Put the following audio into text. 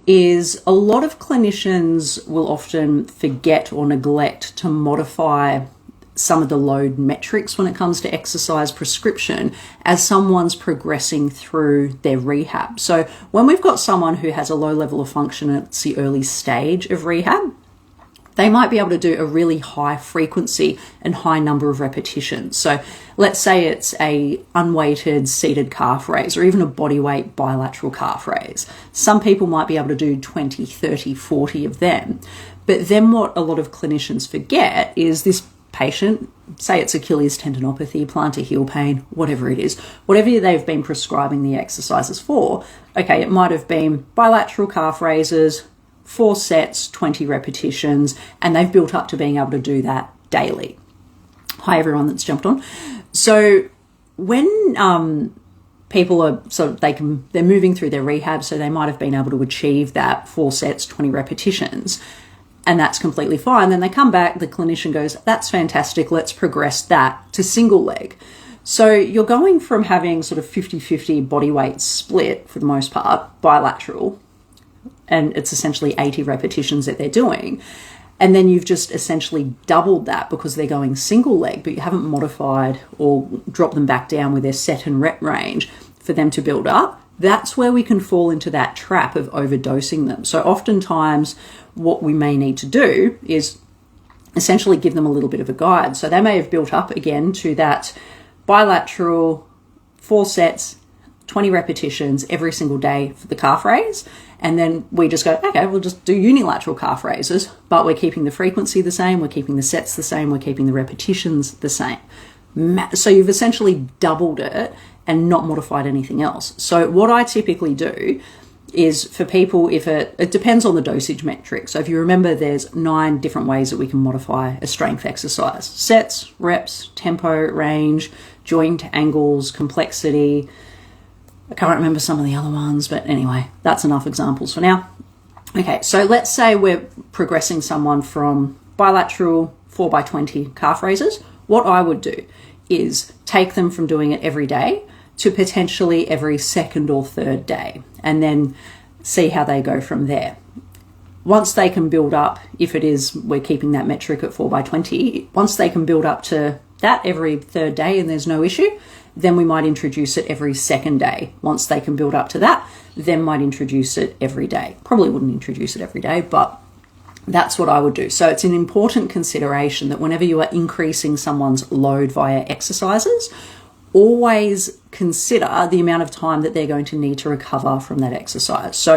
is a lot of clinicians will often forget or neglect to modify some of the load metrics when it comes to exercise prescription as someone's progressing through their rehab. So when we've got someone who has a low level of function and it's the early stage of rehab, they might be able to do a really high frequency and high number of repetitions. So let's say it's a unweighted seated calf raise or even a bodyweight bilateral calf raise. Some people might be able to do 20, 30, 40 of them. But then what a lot of clinicians forget is this patient, say it's Achilles tendinopathy, plantar heel pain, whatever it is, whatever they've been prescribing the exercises for, okay, it might have been bilateral calf raises, 4 sets, 20 repetitions, and they've built up to being able to do that daily. Hi, everyone that's jumped on. So when people are they're moving through their rehab, so they might have been able to achieve that 4 sets, 20 repetitions, and that's completely fine. Then they come back, the clinician goes, that's fantastic, let's progress that to single leg. So you're going from having sort of 50-50 body weight split for the most part, bilateral, and it's essentially 80 repetitions that they're doing. And then you've just essentially doubled that because they're going single leg, but you haven't modified or dropped them back down with their set and rep range for them to build up. That's where we can fall into that trap of overdosing them. So oftentimes what we may need to do is essentially give them a little bit of a guide. So they may have built up again to that bilateral 4 sets, 20 repetitions every single day for the calf raise. And then we just go, okay, we'll just do unilateral calf raises, but we're keeping the frequency the same, we're keeping the sets the same, we're keeping the repetitions the same. So you've essentially doubled it and not modified anything else. So what I typically do is for people, if it depends on the dosage metric. So if you remember, there's 9 different ways that we can modify a strength exercise: sets, reps, tempo, range, joint angles, complexity. I can't remember some of the other ones, but anyway, that's enough examples for now. Okay, so let's say we're progressing someone from bilateral 4x20 calf raises. What I would do is take them from doing it every day to potentially every second or third day, and then see how they go from there. Once they can build up, if it is, we're keeping that metric at 4x20, once they can build up to that every third day and there's no issue, then we might introduce it every second day. Once they can build up to that, then might introduce it every day. Probably wouldn't introduce it every day, but that's what I would do. So it's an important consideration that whenever you are increasing someone's load via exercises, always consider the amount of time that they're going to need to recover from that exercise. So